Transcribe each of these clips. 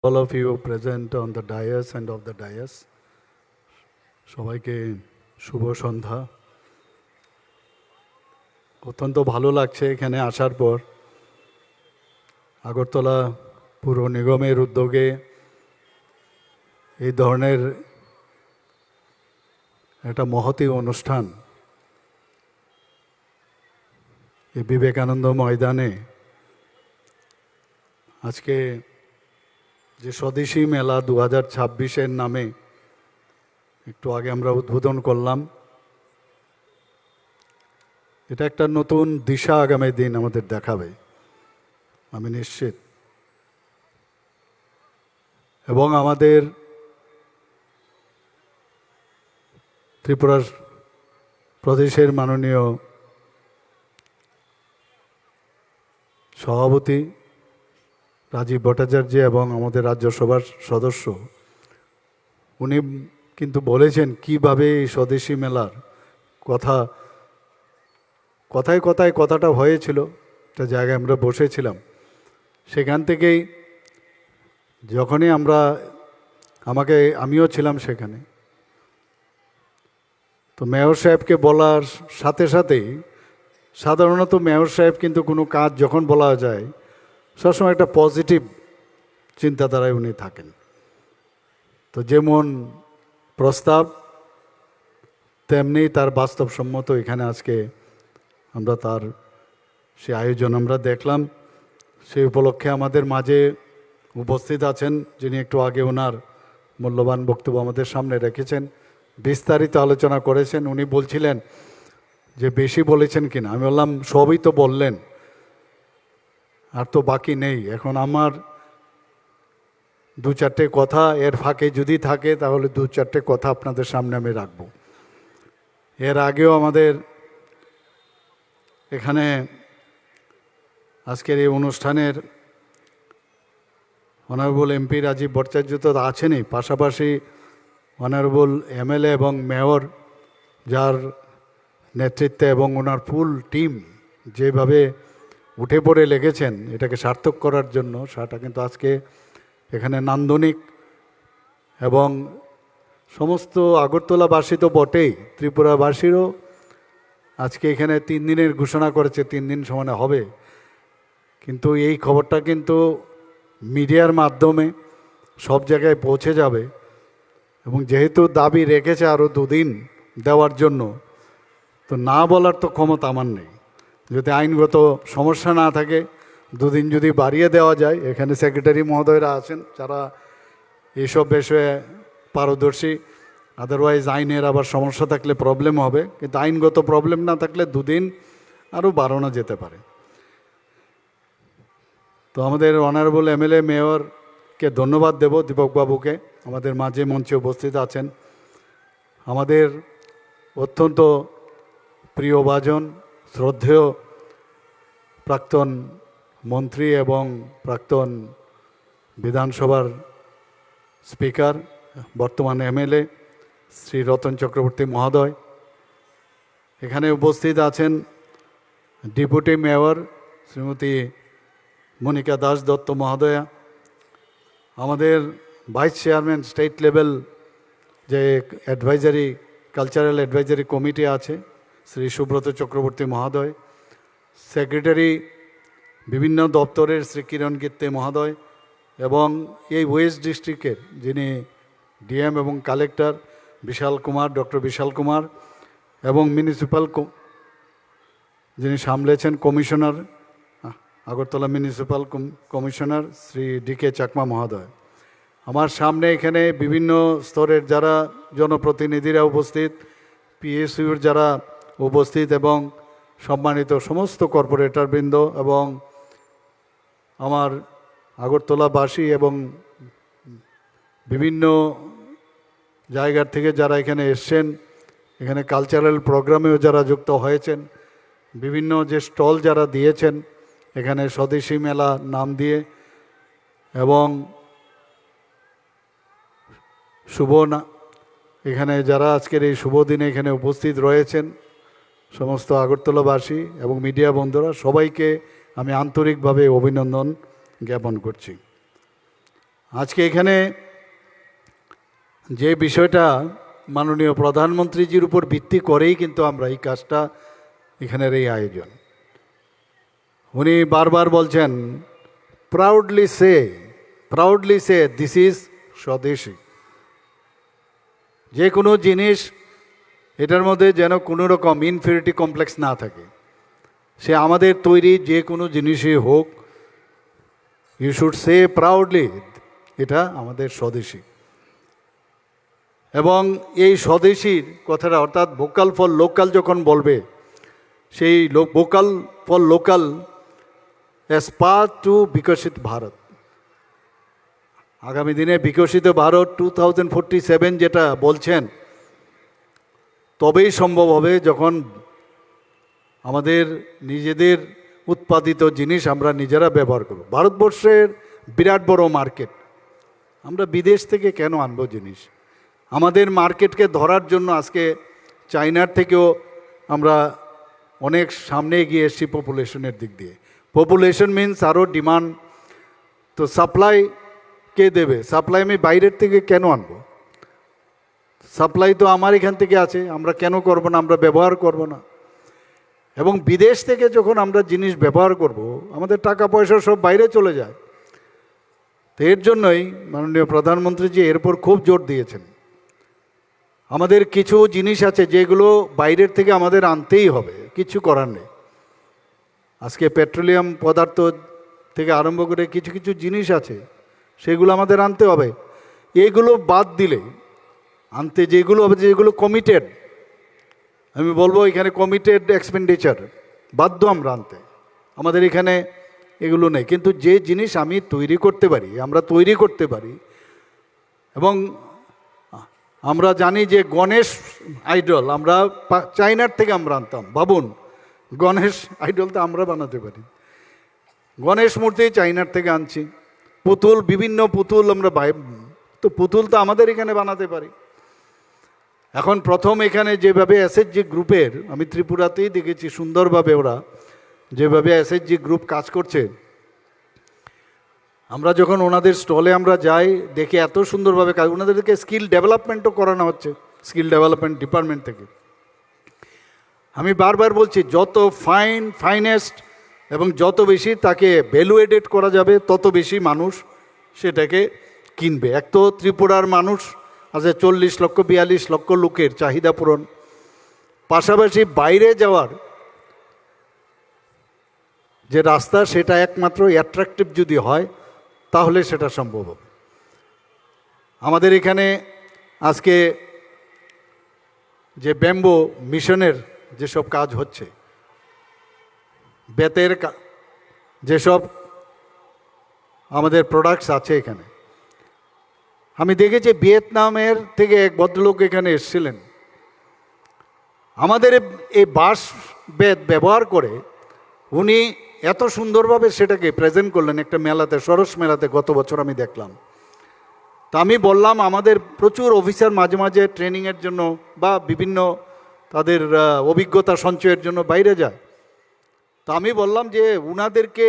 all of you present on the dais and of the dais, সবাইকে শুভ সন্ধ্যা। অত্যন্ত ভালো লাগছে এখানে আসার পর। আগরতলা পুর নিগমের উদ্যোগে এই ধরনের একটা মহতী অনুষ্ঠান এই বিবেকানন্দ ময়দানে আজকে যে স্বদেশী মেলা 2026-এর নামে একটু আগে আমরা উদ্বোধন করলাম। এটা একটা নতুন দিশা আগামী দিন আমাদের দেখাবে, আমি নিশ্চিত। এবং আমাদের ত্রিপুরার প্রদেশের মাননীয় সভাপতি রাজীব ভট্টাচার্য এবং আমাদের রাজ্যসভার সদস্য, উনি কিন্তু বলেছেন কিভাবে এই স্বদেশী মেলার কথাটা হয়েছিল। একটা জায়গায় আমরা বসেছিলাম, সেখান থেকেই যখনই আমিও ছিলাম সেখানে, তো মেয়র সাহেবকে বলার সাথে সাথেই, সাধারণত মেয়র সাহেব কিন্তু কোনো কাজ যখন বলা যায় সবসময় একটা পজিটিভ চিন্তাধারায় উনি থাকেন। তো যেমন প্রস্তাব তেমনি তার বাস্তবসম্মত এখানে আজকে আমরা তার সে আয়োজন আমরা দেখলাম। সেই উপলক্ষে আমাদের মাঝে উপস্থিত আছেন যিনি একটু আগে ওনার মূল্যবান বক্তব্য আমাদের সামনে রেখেছেন, বিস্তারিত আলোচনা করেছেন। উনি বলছিলেন যে বেশি বলেছেন কিনা, আমি বললাম সবই তো বললেন, আর তো বাকি নেই। এখন আমার দু চারটে কথা এর ফাঁকে যদি থাকে তাহলে দু চারটে কথা আপনাদের সামনে আমি রাখব। এর আগেও আমাদের এখানে আজকের এই অনুষ্ঠানের অনারেবল এমপি রাজীব ভট্টাচার্য তো আছেনই, পাশাপাশি অনারেবল এমএলএ এবং মেয়র, যার নেতৃত্বে এবং ওনার ফুল টিম যেভাবে উঠে পড়ে লেগেছেন এটাকে সার্থক করার জন্য, সেটা কিন্তু আজকে এখানে নান্দনিক। এবং সমস্ত আগরতলাবাসী তো বটেই, ত্রিপুরাবাসীরও আজকে এখানে 3 দিনের ঘোষণা করেছে, 3 দিন সমানে হবে। কিন্তু এই খবরটা কিন্তু মিডিয়ার মাধ্যমে সব জায়গায় পৌঁছে যাবে। এবং যেহেতু দাবি রেখেছে আরও 2 দিন দেওয়ার জন্য, তো না বলার তো ক্ষমতা আমার নেই। যদি আইনগত সমস্যা না থাকে 2 দিন যদি বাড়িয়ে দেওয়া যায়, এখানে সেক্রেটারি মহোদয়রা আছেন যারা এইসব বিষয়ে পারদর্শী। আদারওয়াইজ আইনের আবার সমস্যা থাকলে প্রবলেম হবে, কিন্তু আইনগত প্রবলেম না থাকলে 2 দিন আরও বাড়ানো যেতে পারে। তো আমাদের অনারেবল এমএলএ মেয়রকে ধন্যবাদ দেব, দীপকবাবুকে, আমাদের মাঝে মঞ্চে উপস্থিত আছেন। আমাদের অত্যন্ত প্রিয়ভাজন শ্রদ্ধেয় প্রাক্তন মন্ত্রী এবং প্রাক্তন বিধানসভার স্পিকার, বর্তমান এমএলএ শ্রী রতন চক্রবর্তী মহোদয়। এখানে উপস্থিত আছেন ডেপুটি মেয়র শ্রীমতী মনিকা দাস দত্ত মহোদয়া, আমাদের ভাইস চেয়ারম্যান স্টেট লেভেল যে অ্যাডভাইজারি কালচারাল অ্যাডভাইজারি কমিটি আছে শ্রী সুব্রত চক্রবর্তী মহোদয়, সেক্রেটারি বিভিন্ন দপ্তরের শ্রী কিরণ গিত্তে মহোদয়, এবং এই ওয়েস্ট ডিস্ট্রিক্টের যিনি ডিএম এবং কালেক্টর বিশাল কুমার, ডক্টর বিশাল কুমার, এবং মিউনিসিপ্যাল যিনি সামলেছেন commissioner, Agartala municipal commissioner Shri DK Chakma মহোদয়। আমার সামনে এখানে বিভিন্ন স্তরের যারা জনপ্রতিনিধিরা উপস্থিত, পিএসইউর যারা উপস্থিত, এবং সম্মানিত সমস্ত কর্পোরেটরবৃন্দ, এবং আমার আগরতলাবাসী এবং বিভিন্ন জায়গার থেকে যারা এখানে এসছেন, এখানে কালচারাল প্রোগ্রামেও যারা যুক্ত হয়েছেন, বিভিন্ন যে স্টল যারা দিয়েছেন এখানে স্বদেশী মেলা নাম দিয়ে, এবং এখানে যারা আজকের এই শুভ দিনে এখানে উপস্থিত রয়েছেন সমস্ত আগরতলাবাসী এবং মিডিয়া বন্ধুরা, সবাইকে আমি আন্তরিকভাবে অভিনন্দন জ্ঞাপন করছি। আজকে এখানে যে বিষয়টা মাননীয় প্রধানমন্ত্রীজির উপর ভিত্তি করেই কিন্তু আমরা এই কাজটা, এখানের এই আয়োজন। উনি বারবার বলছেন প্রাউডলি সে দিস ইজ স্বদেশী। যে কোনো জিনিস এটার মধ্যে যেন কোনো রকম ইনফিরিটি কমপ্লেক্স না থাকে। সে আমাদের তৈরি যে কোনো জিনিসই হোক, ইউ শুড সে প্রাউডলি এটা আমাদের স্বদেশী। এবং এই স্বদেশীর কথাটা অর্থাৎ ভোকাল ফর লোকাল যখন বলবে, সেই vocal for local as path to বিকশিত ভারত, আগামী দিনে বিকশিত ভারত 2047 যেটা বলছেন, তবেই সম্ভব হবে যখন আমাদের নিজেদের উৎপাদিত জিনিস আমরা নিজেরা ব্যবহার করব। ভারতবর্ষের বিরাট বড় মার্কেট, আমরা বিদেশ থেকে কেন আনবো জিনিস? আমাদের মার্কেটকে ধরার জন্য আজকে চায়নার থেকেও আমরা অনেক সামনে এগিয়ে এসেছি পপুলেশনের দিক দিয়ে। পপুলেশন মিনস আরও ডিমান্ড, তো সাপ্লাই কে দেবে? সাপ্লাই আমি বাইরের থেকে কেন আনবো? সাপ্লাই তো আমার এখান থেকে আছে, আমরা কেন করব না? আমরা ব্যবহার করব না। এবং বিদেশ থেকে যখন আমরা জিনিস ব্যবহার করব, আমাদের টাকা পয়সা সব বাইরে চলে যায়। তো এর জন্যই মাননীয় প্রধানমন্ত্রীজি এর উপর খুব জোর দিয়েছেন। আমাদের কিছু জিনিস আছে যেগুলো বাইরের থেকে আমাদের আনতেই হবে, কিছু করার নেই। আজকে পেট্রোলিয়াম পদার্থ থেকে আরম্ভ করে কিছু কিছু জিনিস আছে, সেগুলো আমাদের আনতে হবে। এগুলো বাদ দিলে আনতে যেগুলো কমিটেড, আমি বলবো এখানে কমিটেড এক্সপেন্ডিচার বাধ্য আমরা আনতে, আমাদের এখানে এগুলো নেই। কিন্তু যে জিনিস আমি তৈরি করতে পারি, আমরা তৈরি করতে পারি। এবং আমরা জানি যে গণেশ আইডল আমরা চায়নার থেকে আমরা আনতাম। ভাবুন, গণেশ আইডল তো আমরা বানাতে পারি, গণেশ মূর্তি চায়নার থেকে আনছি। পুতুল, বিভিন্ন পুতুল আমরা তো পুতুল তো আমাদের এখানে বানাতে পারি। এখন প্রথম এখানে যেভাবে এসএইচজি গ্রুপের, আমি ত্রিপুরাতেই দেখেছি সুন্দরভাবে ওরা যেভাবে এসএইচজি গ্রুপ কাজ করছে, আমরা যখন ওনাদের স্টলে আমরা যাই দেখি এত সুন্দরভাবে কাজ, ওনাদেরকে স্কিল ডেভেলপমেন্টও করানো হচ্ছে স্কিল ডেভেলপমেন্ট ডিপার্টমেন্ট থেকে। আমি বারবার বলছি, যত ফাইনেস্ট এবং যত বেশি তাকে ভ্যালু এডেড করা যাবে, তত বেশি মানুষ সেটাকে কিনবে। এক তো ত্রিপুরার মানুষ আছে 40 লক্ষ 42 লক্ষ লোকের চাহিদা পূরণ, পাশাপাশি বাইরে যাওয়ার যে রাস্তা সেটা একমাত্র অ্যাট্রাকটিভ যদি হয় তাহলে সেটা সম্ভব হবে। আমাদের এখানে আজকে যে ব্যাম্বো মিশনের যেসব কাজ হচ্ছে, বেতের যেসব আমাদের প্রোডাক্টস আছে এখানে, আমি দেখেছি ভিয়েতনামের থেকে এক ভদ্রলোক এখানে এসেছিলেন। আমাদের এই বাঁশ বেত ব্যবহার করে উনি এত সুন্দরভাবে সেটাকে প্রেজেন্ট করলেন একটা মেলাতে, সরস মেলাতে গত বছর আমি দেখলাম। তা আমি বললাম, আমাদের প্রচুর অফিসার মাঝে মাঝে ট্রেনিংয়ের জন্য বা বিভিন্ন তাদের অভিজ্ঞতা সঞ্চয়ের জন্য বাইরে যায়। তা আমি বললাম যে উনাদেরকে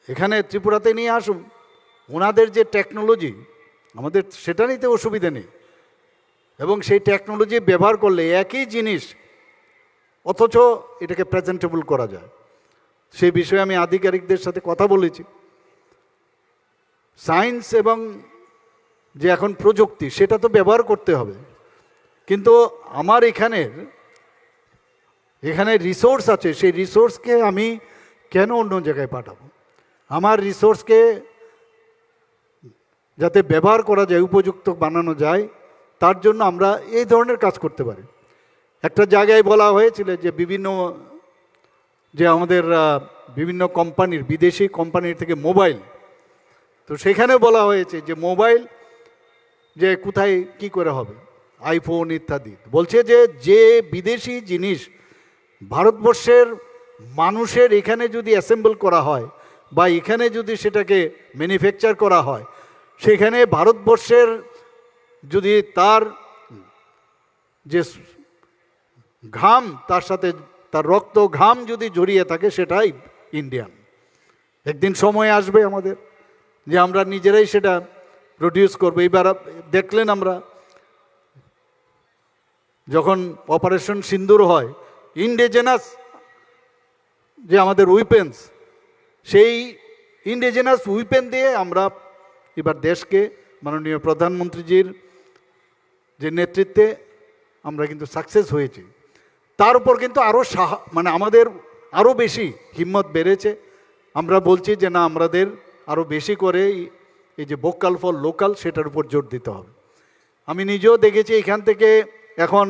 এখানে ত্রিপুরাতে নিয়ে আসুন, ওনাদের যে টেকনোলজি আমাদের সেটা নিতে অসুবিধে নেই, এবং সেই টেকনোলজি ব্যবহার করলে একই জিনিস অথচ এটাকে প্রেজেন্টেবল করা যায়। সেই বিষয়ে আমি আধিকারিকদের সাথে কথা বলেছি। সায়েন্স এবং যে এখন প্রযুক্তি সেটা তো ব্যবহার করতে হবে, কিন্তু আমার এখানে রিসোর্স আছে, সেই রিসোর্সকে আমি কেন অন্য জায়গায় পাঠাবো? আমার রিসোর্সকে যাতে ব্যবহার করা যায়, উপযুক্ত বানানো যায়, তার জন্য আমরা এই ধরনের কাজ করতে পারি। একটা জায়গায় বলা হয়েছিল যে আমাদের বিভিন্ন কোম্পানির, বিদেশি কোম্পানির থেকে মোবাইল, তো সেখানে বলা হয়েছে যে মোবাইল যে কোথায় কি করে হবে, আইফোন ইত্যাদি। বলছে যে বিদেশি জিনিস ভারতবর্ষের মানুষের এখানে যদি অ্যাসেম্বল করা হয় বা এখানে যদি সেটাকে ম্যানুফ্যাকচার করা হয়, সেখানে ভারতবর্ষের যদি তার যে ঘাম, তার সাথে তার রক্ত ঘাম যদি জড়িয়ে থাকে, সেটাই ইন্ডিয়ান। একদিন সময় আসবে আমাদের যে আমরা নিজেরাই সেটা প্রডিউস করবো। এইবার দেখলেন আমরা যখন অপারেশন সিন্দুর হয়, ইন্ডিজেনাস যে আমাদের উইপেন্স, সেই ইন্ডিজেনাস উইপেন দিয়ে আমরা এবার দেশকে মাননীয় প্রধানমন্ত্রীজির যে নেতৃত্বে আমরা কিন্তু সাকসেস হয়েছি। তার উপর কিন্তু আরও মানে আমাদের আরও বেশি হিম্মত বেড়েছে। আমরা বলছি যে না, আমাদের আরও বেশি করে এই যে ভোকাল ফর লোকাল সেটার উপর জোর দিতে হবে। আমি নিজেও দেখেছি এখান থেকে এখন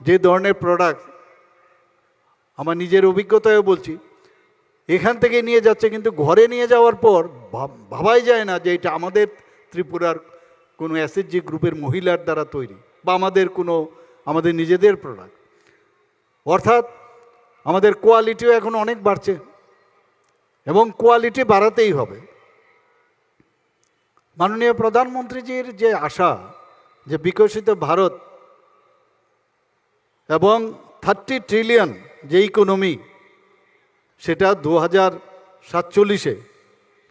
যে ধরনের প্রোডাক্ট, আমার নিজের অভিজ্ঞতায় বলছি, এখান থেকে নিয়ে যাচ্ছে, কিন্তু ঘরে নিয়ে যাওয়ার পর ভাবাই যায় না যে এটা আমাদের ত্রিপুরার কোনো এসএসজি গ্রুপের মহিলার দ্বারা তৈরি বা আমাদের নিজেদের প্রোডাক্ট। অর্থাৎ আমাদের কোয়ালিটিও এখন অনেক বাড়ছে এবং কোয়ালিটি বাড়াতেই হবে। মাননীয় প্রধানমন্ত্রীজির যে আশা যে বিকশিত ভারত এবং 30 ট্রিলিয়ন যে ইকোনমি, সেটা 2047-এ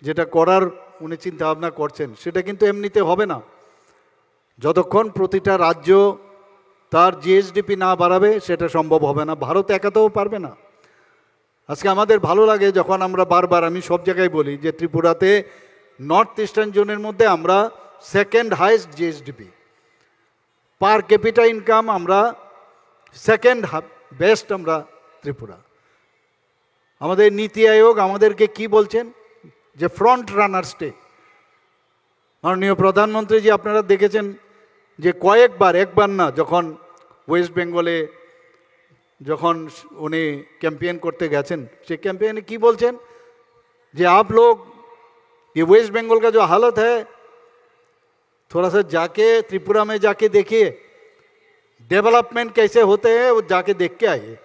যেটা করার উনি চিন্তা ভাবনা করছেন, সেটা কিন্তু এমনিতে হবে না। যতক্ষণ প্রতিটা রাজ্য তার জিএসডিপি না বাড়াবে সেটা সম্ভব হবে না। ভারত একাতেও পারবে না। আজকে আমাদের ভালো লাগে যখন আমরা বারবার, আমি সব জায়গায় বলি যে ত্রিপুরাতে নর্থ ইস্টার্ন জোনের মধ্যে আমরা সেকেন্ড হাইয়েস্ট জিএসডিপি, পার ক্যাপিটা ইনকাম আমরা সেকেন্ড বেস্ট আমরা ত্রিপুরা। আমাদের নীতি আয়োগ আমাদেরকে কি বলছেন যে ফ্রন্ট রানার স্টেট। মাননীয় প্রধানমন্ত্রীজি আপনারা দেখেছেন যে একবার না, যখন ওয়েস্ট বেঙ্গলে যখন উনি ক্যাম্পেইন করতে গেছেন, সেই ক্যাম্পেইনে কি বলছেন যে आप लोग ये वेस्ट बंगाल का जो हालत है थोड़ा सा जाके त्रिपुरा में जाके देखिए, डेवलपमेंट कैसे होते हैं वो जाके देख के आइए।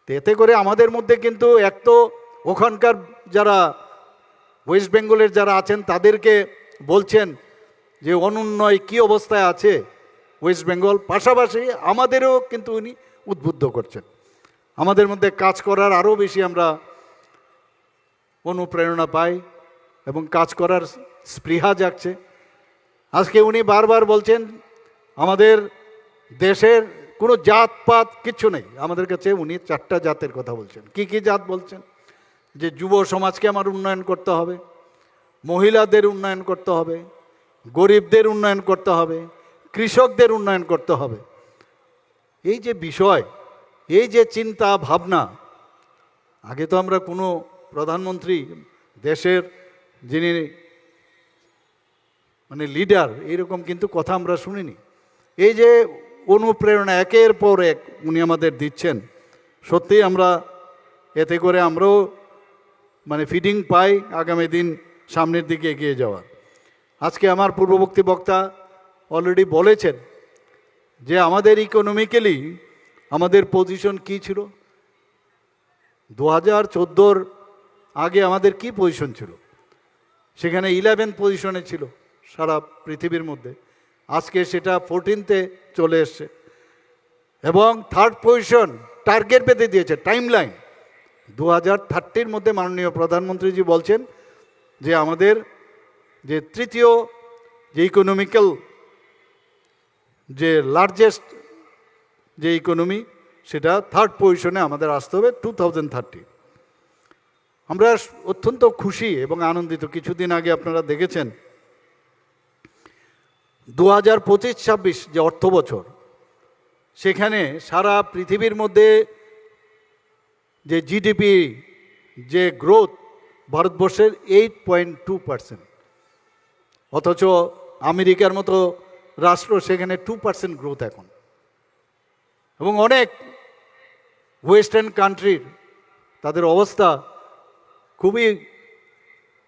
এতে করে আমাদের মধ্যে কিন্তু এক তো ওখানকার যারা ওয়েস্ট বেঙ্গলের যারা আছেন তাদেরকে বলছেন যে অনুন্নয় কি অবস্থায় আছে ওয়েস্ট বেঙ্গল, পাশাপাশি আমাদেরও কিন্তু উনি উদ্বুদ্ধ করছেন। আমাদের মধ্যে কাজ করার আরও বেশি আমরা অনুপ্রেরণা পাই এবং কাজ করার স্পৃহা জাগছে। আজকে উনি বারবার বলছেন আমাদের দেশের কোনো জাতপাত কিচ্ছু নেই। আমাদের কাছে উনি 4টা জাতের কথা বলছেন। কি কি জাত বলছেন? যে যুব সমাজকে আমার উন্নয়ন করতে হবে, মহিলাদের উন্নয়ন করতে হবে, গরিবদের উন্নয়ন করতে হবে, কৃষকদের উন্নয়ন করতে হবে। এই যে বিষয়, এই যে চিন্তা ভাবনা, আগে তো আমরা কোনো প্রধানমন্ত্রী, দেশের যিনি মানে লিডার, এইরকম কিন্তু কথা আমরা শুনিনি। এই যে অনুপ্রেরণা একের পর এক উনি আমাদের দিচ্ছেন, সত্যি আমরা এতে করে আমরাও মানে ফিডিং পাই আগামী দিন সামনের দিকে এগিয়ে যাওয়ার। আজকে আমার পূর্ববর্তী বক্তা অলরেডি বলেছেন যে আমাদের ইকোনমিক্যালি আমাদের পজিশন কি ছিল, 2014 আগে আমাদের কি পজিশন ছিল, সেখানে 11th পজিশনে ছিল সারা পৃথিবীর মধ্যে। আজকে সেটা 14th চলে এসছে এবং 3rd পজিশন টার্গেট বেঁধে দিয়েছে, টাইম লাইন 2030-র মধ্যে মাননীয় প্রধানমন্ত্রীজি বলছেন যে আমাদের যে তৃতীয় যে ইকোনমিক্যাল যে লার্জেস্ট যে ইকোনমি, সেটা 3rd পজিশনে আমাদের আসতে হবে 2030। আমরা অত্যন্ত খুশি এবং আনন্দিত। কিছুদিন আগে আপনারা দেখেছেন 2025-26 যে অর্থ বছর, সেখানে সারা পৃথিবীর মধ্যে যে জিডিপি যে গ্রোথ, ভারতবর্ষের 8.2%, অথচ আমেরিকার মতো রাষ্ট্র সেখানে 2% গ্রোথ এখন। এবং অনেক ওয়েস্টার্ন কান্ট্রির তাদের অবস্থা খুবই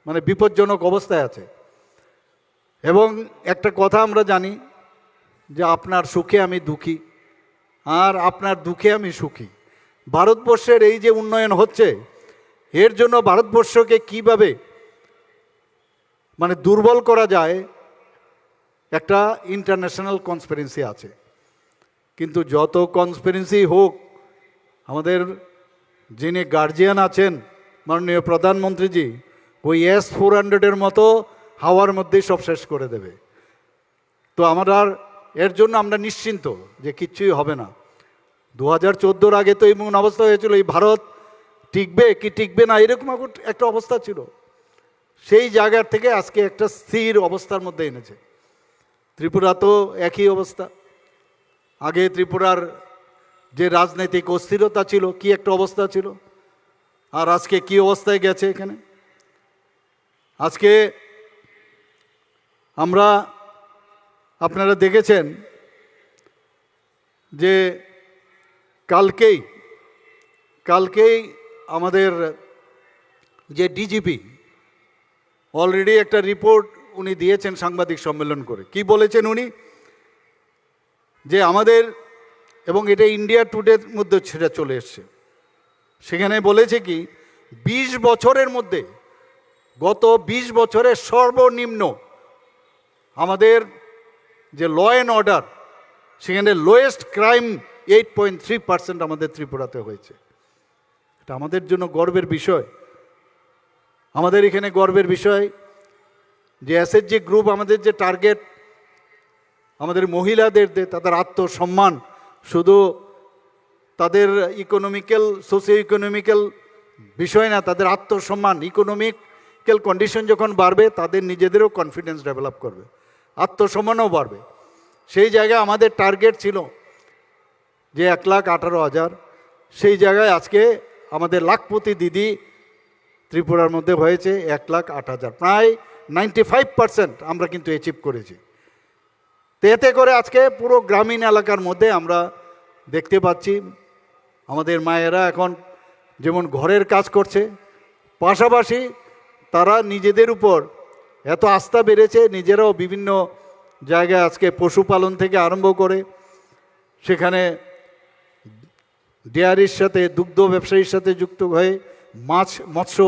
মানে বিপজ্জনক অবস্থায় আছে। এবং একটা কথা আমরা জানি যে আপনার সুখে আমি দুঃখী আর আপনার দুঃখে আমি সুখী। ভারতবর্ষের এই যে উন্নয়ন হচ্ছে, এর জন্য ভারতবর্ষকে কিভাবে মানে দুর্বল করা যায়, একটা ইন্টারন্যাশনাল কনস্পিরেন্সি আছে। কিন্তু যত কনস্পিরেন্সি হোক, আমাদের যিনি গার্জিয়ান আছেন মাননীয় প্রধানমন্ত্রীজি, ওই S-400-এর মতো হাওয়ার মধ্যেই সব শেষ করে দেবে। তো আমরা এর জন্য আমরা নিশ্চিন্ত যে কিচ্ছুই হবে না। 2014-র আগে তো এমন অবস্থা হয়েছিল, এই ভারত টিকবে কি টিকবে না এরকম একটা অবস্থা ছিল। সেই জায়গা থেকে আজকে একটা স্থির অবস্থার মধ্যে এনেছে। ত্রিপুরা তো একই অবস্থা। আগে ত্রিপুরার যে রাজনৈতিক অস্থিরতা ছিল, কি একটা অবস্থা ছিল, আর আজকে কি অবস্থায় গেছে এখানে। আজকে আমরা, আপনারা দেখেছেন যে কালকেই আমাদের যে ডিজিপি অলরেডি একটা রিপোর্ট উনি দিয়েছেন সাংবাদিক সম্মেলন করে। কি বলেছেন উনি? যে আমাদের, এবং এটা ইন্ডিয়া টুডের মধ্যে সেটা চলে এসছে, সেখানে বলেছে কি 20 বছরের মধ্যে, গত 20 বছরের সর্বনিম্ন আমাদের যে ল অ্যান্ড অর্ডার, সেখানে লোয়েস্ট ক্রাইম 8.3% আমাদের ত্রিপুরাতে হয়েছে। এটা আমাদের জন্য গর্বের বিষয়। আমাদের এখানে গর্বের বিষয় যে এসএসজি গ্রুপ, আমাদের যে টার্গেট, আমাদের মহিলাদের তাদের আত্মসম্মান, শুধু তাদের সোশিও ইকোনমিক্যাল বিষয় না, তাদের আত্মসম্মান, ইকোনমিক্যাল কন্ডিশন যখন বাড়বে তাদের নিজেদেরও কনফিডেন্স ডেভেলপ করবে, আত্মসম্মানও বাড়বে। সেই জায়গায় আমাদের টার্গেট ছিল যে 1,18,000, সেই জায়গায় আজকে আমাদের লাখপতি দিদি ত্রিপুরার মধ্যে হয়েছে 1,08,000, প্রায় 95% আমরা কিন্তু অ্যাচিভ করেছি। তো এতে করে আজকে পুরো গ্রামীণ এলাকার মধ্যে আমরা দেখতে পাচ্ছি আমাদের মায়েরা এখন যেমন ঘরের কাজ করছে, পাশাপাশি তারা নিজেদের উপর এত আস্থা বেড়েছে, নিজেরাও বিভিন্ন জায়গায় আজকে পশুপালন থেকে আরম্ভ করে সেখানে ডেয়ারির সাথে, দুগ্ধ ব্যবসায়ীর সাথে যুক্ত হয়ে, মৎস্য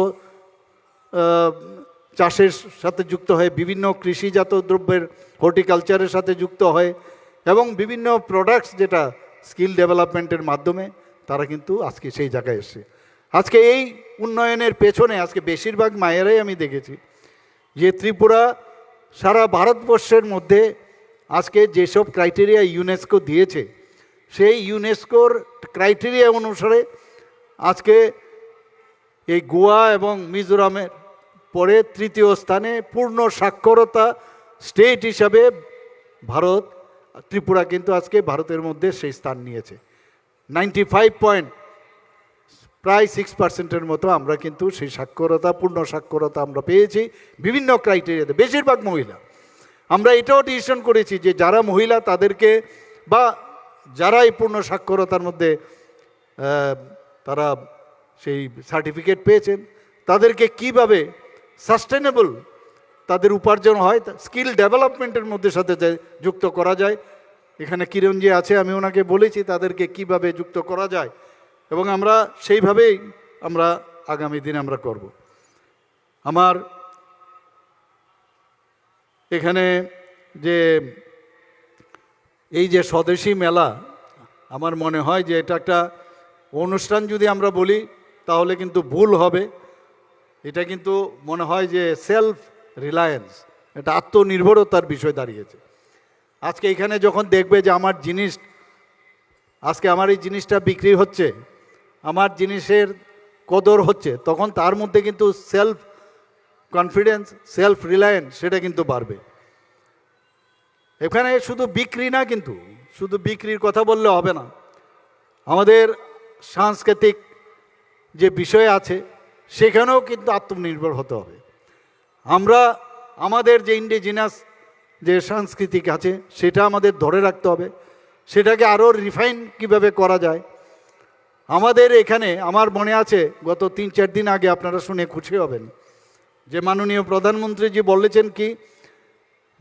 চাষের সাথে যুক্ত হয়ে, বিভিন্ন কৃষিজাত দ্রব্যের হর্টিকালচারের সাথে যুক্ত হয়, এবং বিভিন্ন প্রোডাক্টস যেটা স্কিল ডেভেলপমেন্টের মাধ্যমে তারা কিন্তু আজকে সেই জায়গায় এসছে। আজকে এই উন্নয়নের পেছনে আজকে বেশিরভাগ মায়েরাই আমি দেখেছি যে ত্রিপুরা সারা ভারতবর্ষের মধ্যে আজকে যেসব ক্রাইটেরিয়া ইউনেস্কো দিয়েছে, সেই ইউনেস্কোর ক্রাইটেরিয়া অনুসারে আজকে এই গোয়া এবং মিজোরামের পরে তৃতীয় স্থানে পূর্ণ সাক্ষরতা স্টেট হিসাবে ত্রিপুরা কিন্তু আজকে ভারতের মধ্যে সেই স্থান নিয়েছে। 95 প্রায় 6%-এর মতো আমরা কিন্তু সেই সাক্ষরতা, পূর্ণ সাক্ষরতা আমরা পেয়েছি বিভিন্ন ক্রাইটেরিয়াতে, বেশিরভাগ মহিলা। আমরা এটাও ডিসিশন করেছি যে যারা মহিলা তাদেরকে, বা যারা এই পূর্ণ সাক্ষরতার মধ্যে তারা সেই সার্টিফিকেট পেয়েছেন, তাদেরকে কিভাবে সাস্টেনেবল তাদের উপার্জন হয়, স্কিল ডেভেলপমেন্টের মধ্যে সাথে যুক্ত করা যায়। এখানে কিরণজি আছে, আমি ওনাকে বলেছি তাদেরকে কিভাবে যুক্ত করা যায়, এবং আমরা সেইভাবেই আমরা আগামী দিন আমরা করব। আমার এখানে যে এই যে স্বদেশী মেলা, আমার মনে হয় যে এটা একটা অনুষ্ঠান যদি আমরা বলি তাহলে কিন্তু ভুল হবে। এটা কিন্তু মনে হয় যে সেলফ রিলায়েন্স, এটা আত্মনির্ভরতার বিষয় দাঁড়িয়েছে। আজকে এখানে যখন দেখবে যে আমার জিনিস, আজকে আমার এই জিনিসটা বিক্রি হচ্ছে, আমার জিনিসের কদর হচ্ছে, তখন তার মধ্যে কিন্তু সেলফ কনফিডেন্স, সেলফ রিলায়েন্স সেটা কিন্তু বাড়বে। এখানে শুধু বিক্রি না, কিন্তু শুধু বিক্রির কথা বললে হবে না, আমাদের সাংস্কৃতিক যে বিষয় আছে সেখানেও কিন্তু আত্মনির্ভর হতে হবে। আমরা আমাদের যে ইন্ডিজিনাস যে সাংস্কৃতিক আছে সেটা আমাদের ধরে রাখতে হবে, সেটাকে আরও রিফাইন কিভাবে করা যায়। আমাদের এখানে আমার মনে আছে গত 3-4 দিন আগে, আপনারা শুনে খুশি হবেন, যে মাননীয় প্রধানমন্ত্রীজি বলেছেন কি,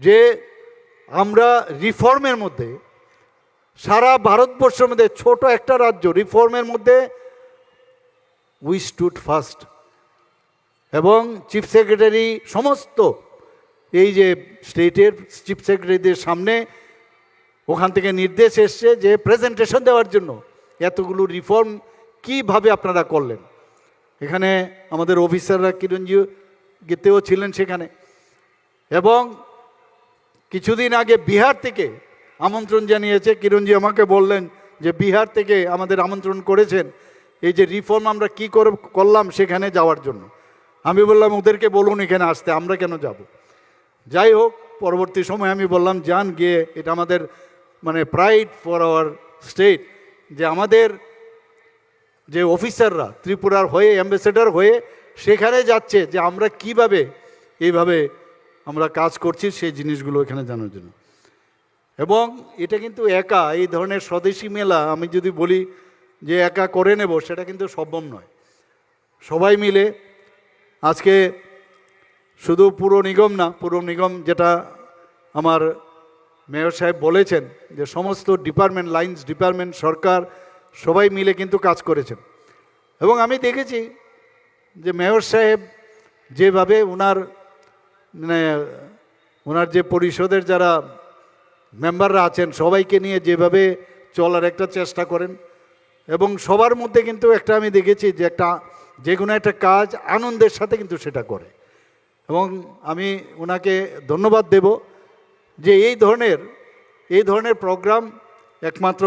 যে আমরা রিফর্মের মধ্যে সারা ভারতবর্ষের মধ্যে ছোট একটা রাজ্য, রিফর্মের মধ্যে উই স্টুড ফার্স্ট। এবং চিফ সেক্রেটারি সমস্ত এই যে স্টেটের চিফ সেক্রেটারিদের সামনে ওখান থেকে নির্দেশ এসছে যে প্রেজেন্টেশন দেওয়ার জন্য এতগুলো রিফর্ম কিভাবে আপনারা করলেন। এখানে আমাদের অফিসাররা, কিরণজি গীতেও ছিলেন সেখানে। এবং কিছুদিন আগে বিহার থেকে আমন্ত্রণ জানিয়েছে, কিরণজি আমাকে বললেন যে বিহার থেকে আমাদের আমন্ত্রণ করেছেন এই যে রিফর্ম আমরা কী করলাম সেখানে যাওয়ার জন্য। আমি বললাম ওদেরকে বলুন এখানে আসতে, আমরা কেন যাব। যাই হোক, পরবর্তী সময় আমি বললাম যান, গিয়ে এটা আমাদের মানে প্রাইড ফর আওয়ার স্টেট যে আমাদের যে অফিসাররা ত্রিপুরার হয়ে অ্যাম্বাসেডর হয়ে সেখানে যাচ্ছে যে আমরা কিভাবে এইভাবে আমরা কাজ করছি সেই জিনিসগুলো এখানে জানার জন্য। এবং এটা কিন্তু একা এই ধরনের স্বদেশী মেলা আমি যদি বলি যে একা করে নেব সেটা কিন্তু সম্ভব নয়। সবাই মিলে আজকে শুধু পুর নিগম না, পুর নিগম যেটা আমার মেয়র সাহেব বলেছেন যে সমস্ত ডিপার্টমেন্ট, লাইন্স ডিপার্টমেন্ট, সরকার সবাই মিলে কিন্তু কাজ করেছেন। এবং আমি দেখেছি যে মেয়র সাহেব যেভাবে ওনার যে পরিষদের যারা মেম্বাররা আছেন সবাইকে নিয়ে যেভাবে চলার একটা চেষ্টা করেন, এবং সবার মধ্যে কিন্তু একটা আমি দেখেছি যে যে কোনো একটা কাজ আনন্দের সাথে কিন্তু সেটা করে। এবং আমি ওনাকে ধন্যবাদ দেব যে এই ধরনের প্রোগ্রাম একমাত্র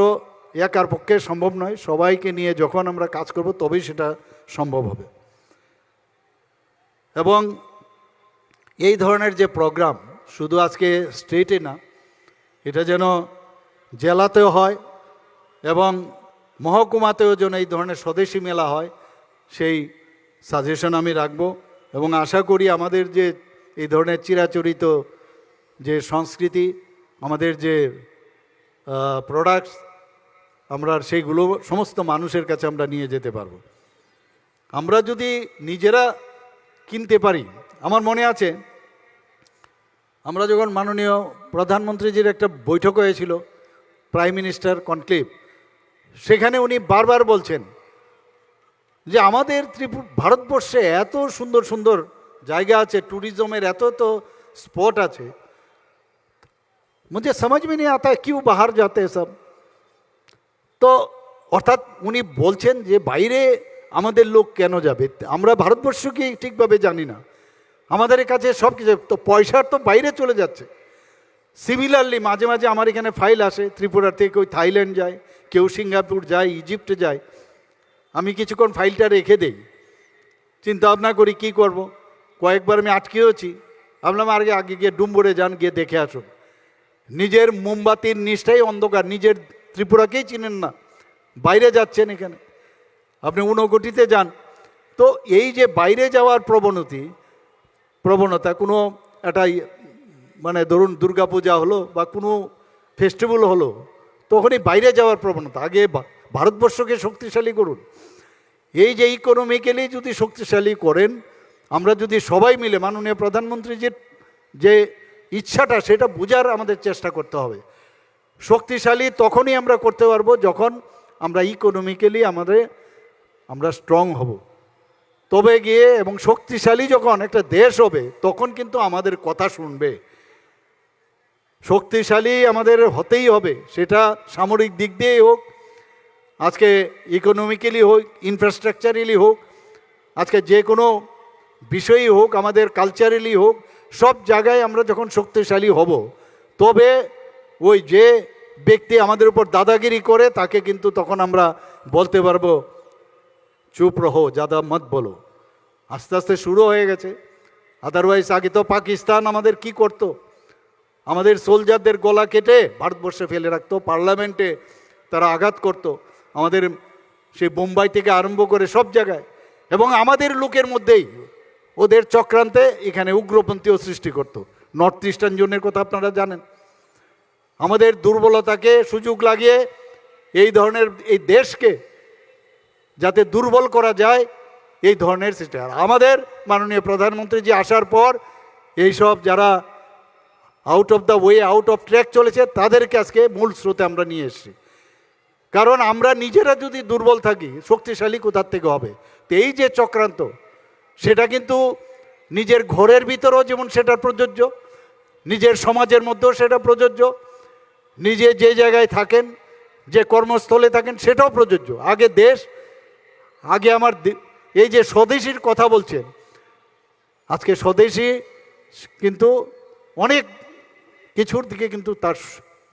একার পক্ষে সম্ভব নয়, সবাইকে নিয়ে যখন আমরা কাজ করব তবেই সেটা সম্ভব হবে। এবং এই ধরনের যে প্রোগ্রাম শুধু আজকে স্টেটে না, এটা যেন জেলাতেও হয় এবং মহকুমাতেও যেন এই ধরনের স্বদেশী মেলা হয় সেই সাজেশন আমি রাখব। এবং আশা করি আমাদের যে এই ধরনের চিরাচরিত যে সংস্কৃতি, আমাদের যে প্রোডাক্টস, আমরা সেইগুলো সমস্ত মানুষের কাছে আমরা নিয়ে যেতে পারব। আমরা যদি নিজেরা কিনতে পারি, আমার মনে আছে আমরা যখন মাননীয় প্রধানমন্ত্রীজির একটা বৈঠক হয়েছিল, প্রাইম মিনিস্টার কনক্লেভ, সেখানে উনি বারবার বলছেন যে আমাদের ভারতবর্ষে এত সুন্দর সুন্দর জায়গা আছে, ট্যুরিজমের এত স্পট আছে, मुझे समझ में नहीं आता है क्यों बाहर जाते हैं सब। তো অর্থাৎ উনি বলছেন যে বাইরে আমাদের লোক কেন যাবে, আমরা ভারতবর্ষকে ঠিকভাবে জানি না, আমাদের কাছে সব কিছু তো পয়সার তো বাইরে চলে যাচ্ছে। সিমিলারলি মাঝে মাঝে আমার এখানে ফাইল আসে ত্রিপুরা থেকে, কেউ থাইল্যান্ড যায়, কেউ সিঙ্গাপুর যায়, ইজিপ্টে যায়, আমি কিছুক্ষণ ফাইলটা রেখে দেই, চিন্তা ভাবনা করি কী করব। কয়েকবার আমি আটকেওছি, ভাবলাম আগে গিয়ে ডুম্বুরে যান, গিয়ে দেখে আসুন। নিজের মোমবাতির নিচটাই অন্ধকার, নিজের ত্রিপুরাকেই চিনেন না, বাইরে যাচ্ছেন। এখানে আপনি ঊনকোটিতে যান, তো এই যে বাইরে যাওয়ার প্রবণতা কোনো একটা মানে ধরুন দুর্গাপূজা হলো বা কোনো ফেস্টিভ্যাল হলো, তখনই বাইরে যাওয়ার প্রবণতা। আগে ভারতবর্ষকে শক্তিশালী করুন। এই যে ইকোনমিক্যালি যদি শক্তিশালী করেন, আমরা যদি সবাই মিলে মাননীয় প্রধানমন্ত্রীজির যে ইচ্ছাটা সেটা বোঝার আমাদের চেষ্টা করতে হবে। শক্তিশালী তখনই আমরা করতে পারবো যখন আমরা ইকোনমিক্যালি আমরা স্ট্রং হব, তবে গিয়ে এবং শক্তিশালী যখন একটা দেশ হবে তখন কিন্তু আমাদের কথা শুনবে। শক্তিশালী আমাদের হতেই হবে, সেটা সামরিক দিক দিয়েই হোক, আজকে ইকোনমিক্যালি হোক, ইনফ্রাস্ট্রাকচারালি হোক, আজকে যে কোনো বিষয়ই হোক, আমাদের কালচারালি হোক, সব জায়গায় আমরা যখন শক্তিশালী হব তবে ওই যে ব্যক্তি আমাদের উপর দাদাগিরি করে তাকে কিন্তু তখন আমরা বলতে পারবো চুপ রহো, জাদা মত বলো। আস্তে আস্তে শুরু হয়ে গেছে। আদারওয়াইজ আগে তো পাকিস্তান আমাদের কি করতো, আমাদের সোলজারদের গলা কেটে ভারতবর্ষে ফেলে রাখতো, পার্লামেন্টে তারা আঘাত করত, আমাদের সেই বোম্বাই থেকে আরম্ভ করে সব জায়গায়, এবং আমাদের লোকের মধ্যেই ওদের চক্রান্তে এখানে উগ্রপন্থীও সৃষ্টি করত। নর্থ ইস্টার্ন জোনের কথা আপনারা জানেন। আমাদের দুর্বলতাকে সুযোগ লাগিয়ে এই ধরনের এই দেশকে যাতে দুর্বল করা যায় এই ধরনের সিস্টেম। আর আমাদের মাননীয় প্রধানমন্ত্রী যে আসার পর এইসব যারা out of the way, out of track চলেছে তাদেরকে আজকে মূল স্রোতে আমরা নিয়ে এসেছি। কারণ আমরা নিজেরা যদি দুর্বল থাকি শক্তিশালী কোথার থেকে হবে। তো এই যে চক্রান্ত সেটা কিন্তু নিজের ঘরের ভিতরেও যেমন সেটা প্রযোজ্য, নিজের সমাজের মধ্যেও সেটা প্রযোজ্য, নিজে যে জায়গায় থাকেন, যে কর্মস্থলে থাকেন সেটাও প্রযোজ্য। আগে দেশ, আগে আমার এই যে স্বদেশীর কথা বলছেন, আজকে স্বদেশী কিন্তু অনেক কিছুর দিকে কিন্তু তার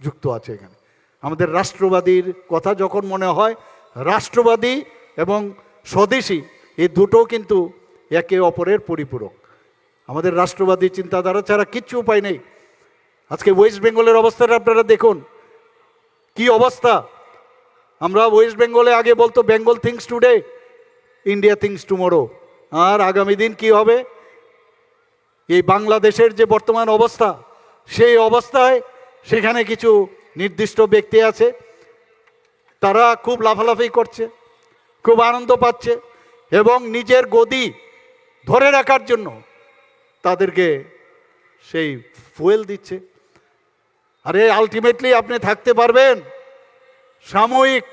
যুক্ত আছে এখানে। আমাদের রাষ্ট্রবাদীর কথা যখন মনে হয়, রাষ্ট্রবাদী এবং স্বদেশী এই দুটো কিন্তু একে অপরের পরিপূরক। আমাদের রাষ্ট্রবাদী চিন্তাধারা ছাড়া কিচ্ছু উপায় নেই। আজকে ওয়েস্ট বেঙ্গলের অবস্থাটা আপনারা দেখুন, কি অবস্থা। আমরা ওয়েস্ট বেঙ্গলে আগে বলতো Bengal thinks today, India thinks tomorrow. আর আগামী দিন কি হবে, এই বাংলাদেশের যে বর্তমান অবস্থা, সেই অবস্থায় সেখানে কিছু নির্দিষ্ট ব্যক্তি আছে, তারা খুব লাফালাফি করছে, খুব আনন্দ পাচ্ছে এবং নিজের গদি ধরে রাখার জন্য তাদেরকে সেই ফুয়েল দিচ্ছে। আরে আলটিমেটলি আপনি থাকতে পারবেন সাময়িক।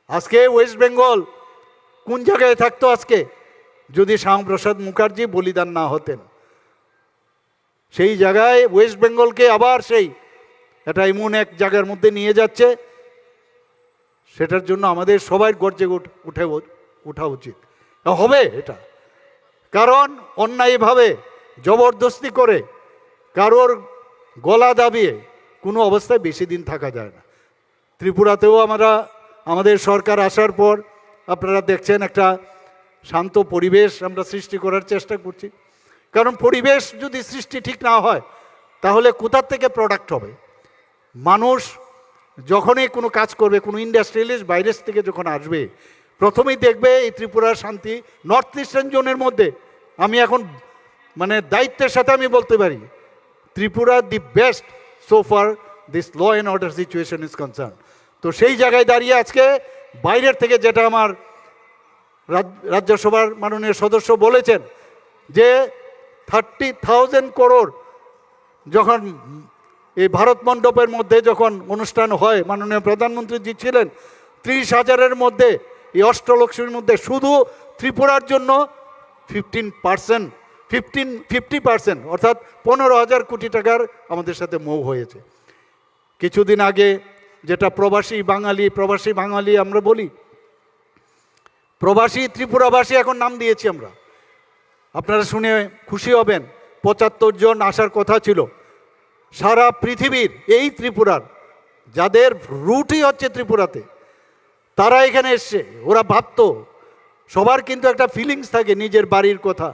আজকে ওয়েস্ট বেঙ্গল কোন জায়গায় থাকতো আজকে যদি শ্যামাপ্রসাদ মুখার্জি বলিদান না হতেন? সেই জায়গায় ওয়েস্ট বেঙ্গলকে আবার সেই এটা এমন এক জায়গার মধ্যে নিয়ে যাচ্ছে, সেটার জন্য আমাদের সবাই গর্জে উঠা উচিত হবে এটা। কারণ অন্যায়ভাবে জবরদস্তি করে কারোর গলা দাবিয়ে কোনো অবস্থায় বেশি দিন থাকা যায় না। ত্রিপুরাতেও আমাদের সরকার আসার পর আপনারা দেখছেন একটা শান্ত পরিবেশ আমরা সৃষ্টি করার চেষ্টা করছি। কারণ পরিবেশ যদি সৃষ্টি ঠিক না হয় তাহলে কোথার থেকে প্রোডাক্ট হবে? মানুষ যখনই কোনো কাজ করবে, কোনো ইন্ডাস্ট্রিয়ালিস্ট বাইরের থেকে যখন আসবে, প্রথমেই দেখবে এই ত্রিপুরার শান্তি নর্থ ইস্টার্ন জোনের মধ্যে। আমি এখন মানে দায়িত্বের সাথে আমি বলতে পারি Tripura the best so far this law and order situation is concern. তো সেই জায়গায় দাঁড়িয়ে আজকে বাইরের থেকে যেটা আমার রাজ্যসভার মাননীয় সদস্য বলেছেন যে 30,000 করোড় যখন এই ভারত মণ্ডপের মধ্যে যখন অনুষ্ঠান হয়, মাননীয় প্রধানমন্ত্রীজি ছিলেন, 30,000-এর মধ্যে এই অষ্টলক্ষ্মীর মধ্যে শুধু ত্রিপুরার জন্য 50% অর্থাৎ 15,000 কোটি টাকার আমাদের সাথে মৌ হয়েছে। কিছুদিন আগে যেটা প্রবাসী বাঙালি আমরা বলি, প্রবাসী ত্রিপুরাবাসী এখন নাম দিয়েছি আমরা। আপনারা শুনে খুশি হবেন, 75 জন আসার কথা ছিল সারা পৃথিবীর, এই ত্রিপুরার যাদের রুটই হচ্ছে ত্রিপুরাতে, তারা এখানে এসছে। ওরা ভাবতো, সবার কিন্তু একটা ফিলিংস থাকে নিজের বাড়ির কথা।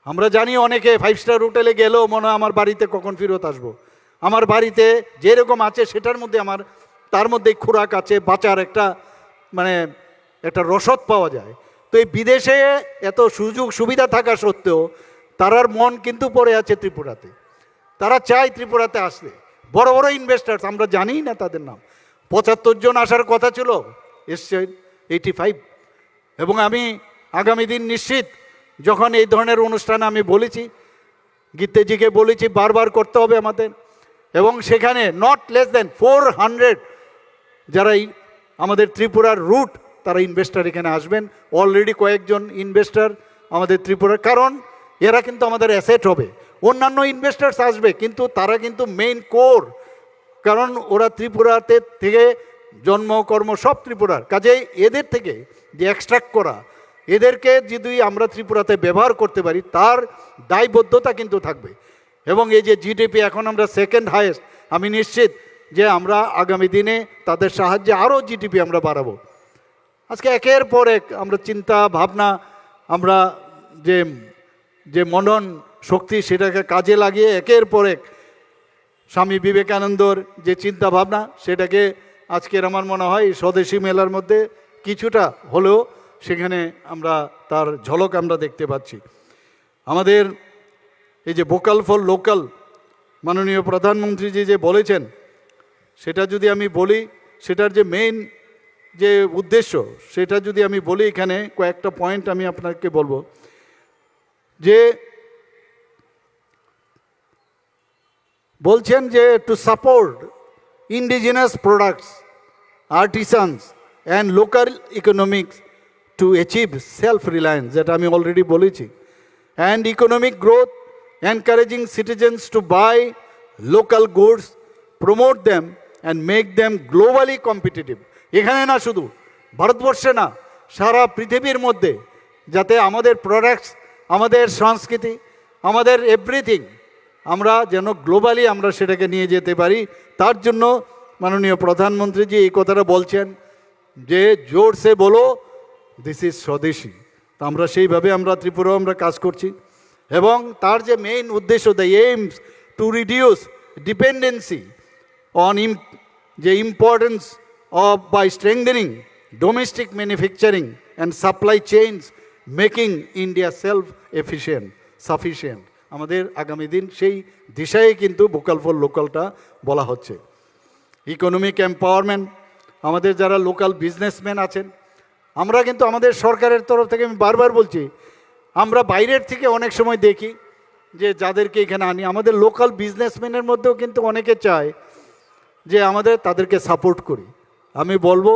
আমরা জানি অনেকে 5 স্টার হোটেলে গেলেও মনে হয় আমার বাড়িতে কখন ফেরত আসবো। আমার বাড়িতে যেরকম আছে সেটার মধ্যে তার মধ্যে খোরাক আছে, বাঁচার একটা রসদ পাওয়া যায়। তো এই বিদেশে এত সুযোগ সুবিধা থাকা সত্ত্বেও তারার মন কিন্তু পড়ে আছে ত্রিপুরাতে। তারা চায় ত্রিপুরাতে আসলে। বড় বড় ইনভেস্টার্স, আমরা জানি না তাদের নাম। 75 জন আসার কথা ছিল, এসছে 85। এবং আমি আগামী দিন নিশ্চিত যখন এই ধরনের অনুষ্ঠানে আমি বলেছি, গীতেজিকে বলেছি বারবার করতে হবে আমাদের, এবং সেখানে নট লেস দেন 400 যারা আমাদের ত্রিপুরার রুট তারা ইনভেস্টার এখানে আসবেন। অলরেডি কয়েকজন ইনভেস্টার আমাদের ত্রিপুরার, কারণ এরা কিন্তু আমাদের অ্যাসেট হবে। অন্যান্য ইনভেস্টার্স আসবে কিন্তু তারা কিন্তু মেইন কোর, কারণ ওরা ত্রিপুরাতে থেকে জন্মকর্ম সব ত্রিপুরার। কাজেই এদের থেকে যে এক্সট্রাক্ট করা, এদেরকে যদি আমরা ত্রিপুরাতে ব্যবহার করতে পারি তার দায়বদ্ধতা কিন্তু থাকবে। এবং এই যে জিডিপি এখন আমরা সেকেন্ড হাইয়েস্ট, আমি নিশ্চিত যে আমরা আগামী দিনে তাদের সাহায্যে আরও জিডিপি আমরা বাড়াবো। আজকে একের পর এক আমরা চিন্তা ভাবনা, আমরা যে মনন শক্তি সেটাকে কাজে লাগিয়ে একের পর এক স্বামী বিবেকানন্দর যে চিন্তা ভাবনা সেটাকে আজকের আমার মনে হয় স্বদেশী মেলার মধ্যে কিছুটা হলেও সেখানে আমরা তার ঝলক আমরা দেখতে পাচ্ছি। আমাদের এই যে ভোকাল ফর লোকাল মাননীয় প্রধানমন্ত্রীজি যে বলেছেন, সেটা যদি আমি বলি, সেটার যে মেইন যে উদ্দেশ্য সেটা যদি আমি বলি, এখানে কয়েকটা পয়েন্ট আমি আপনাকে বলবো। যে বলছেন যে to support indigenous products, artisans and local economics to achieve self reliance, যেটা আমি অলরেডি বলেছি, and economic growth, encouraging citizens to buy local goods, promote them and make them globally competitive. এখানে না, শুধু ভারতবর্ষে না, সারা পৃথিবীর মধ্যে যাতে আমাদের প্রোডাক্টস, আমাদের সংস্কৃতি, আমাদের এভরিথিং আমরা যেন গ্লোবালি আমরা সেটাকে নিয়ে যেতে পারি। তার জন্য মাননীয় প্রধানমন্ত্রীজি এই কথাটা বলছেন যে জোরসে বলো দিস ইজ স্বদেশী। তো আমরা সেইভাবে আমরা ত্রিপুরাও আমরা কাজ করছি এবং তার যে মেইন উদ্দেশ্য, the aims to reduce dependency on যে importance of by strengthening domestic manufacturing and supply chains making India self efficient sufficient. আমাদের আগামী দিন সেই দিশায় কিন্তু ভোকাল ফর লোকালটা বলা হচ্ছে। ইকোনমিক এম্পাওয়ারমেন্ট, আমাদের যারা লোকাল বিজনেসম্যান আছেন, আমরা কিন্তু আমাদের সরকারের তরফ থেকে আমি বারবার বলছি, আমরা বাইরের থেকে অনেক সময় দেখি যে যাদেরকে এখানে আনি, আমাদের লোকাল বিজনেসম্যানের মধ্যেও কিন্তু অনেকে চায় যে আমাদের তাদেরকে সাপোর্ট করি। আমি বলবো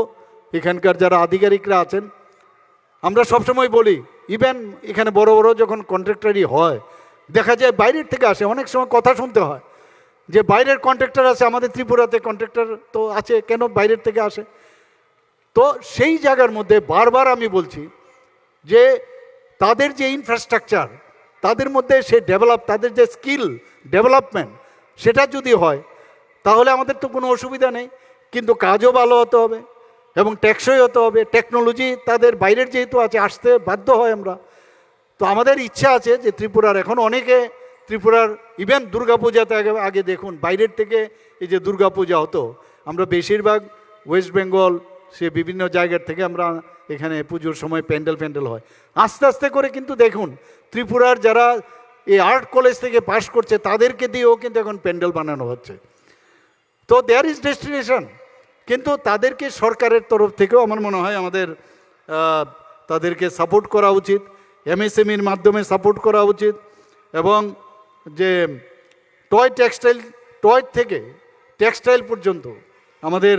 এখানকার যারা আধিকারিকরা আছেন, আমরা সবসময় বলি ইভেন এখানে বড় বড় যখন কন্ট্রাক্টারই হয় দেখা যায় বাইরের থেকে আসে, অনেক সময় কথা শুনতে হয় যে বাইরের কন্ট্রাক্টর আছে, আমাদের ত্রিপুরাতে কন্ট্রাক্টর তো আছে, কেন বাইরের থেকে আসে? তো সেই জায়গার মধ্যে বারবার আমি বলছি যে তাদের যে ইনফ্রাস্ট্রাকচার, তাদের মধ্যে সে ডেভেলপ, তাদের যে স্কিল ডেভেলপমেন্ট সেটা যদি হয় তাহলে আমাদের তো কোনো অসুবিধা নেই, কিন্তু কাজও ভালো হতে হবে এবং টেকসই হতে হবে। টেকনোলজি তাদের বাইরের যেহেতু আছে আসতে বাধ্য হয় আমরা। তো আমাদের ইচ্ছা আছে যে ত্রিপুরার এখন অনেকে ত্রিপুরার ইভেন দুর্গাপূজাতে আগে দেখুন বাইরের থেকে এই যে দুর্গাপূজা হতো, আমরা বেশিরভাগ ওয়েস্ট বেঙ্গল সে বিভিন্ন জায়গার থেকে আমরা এখানে পুজোর সময় প্যান্ডেল হয়। আস্তে আস্তে করে কিন্তু দেখুন ত্রিপুরার যারা এই আর্ট কলেজ থেকে পাশ করছে তাদেরকে দিয়েও কিন্তু এখন প্যান্ডেল বানানো হচ্ছে। তো দেয়ার ইজ ডেস্টিনেশন, কিন্তু তাদেরকে সরকারের তরফ থেকেও আমার মনে হয় আমাদের তাদেরকে সাপোর্ট করা উচিত, এমএসএমইর মাধ্যমে সাপোর্ট করা উচিত এবং যে টয় থেকে টেক্সটাইল পর্যন্ত আমাদের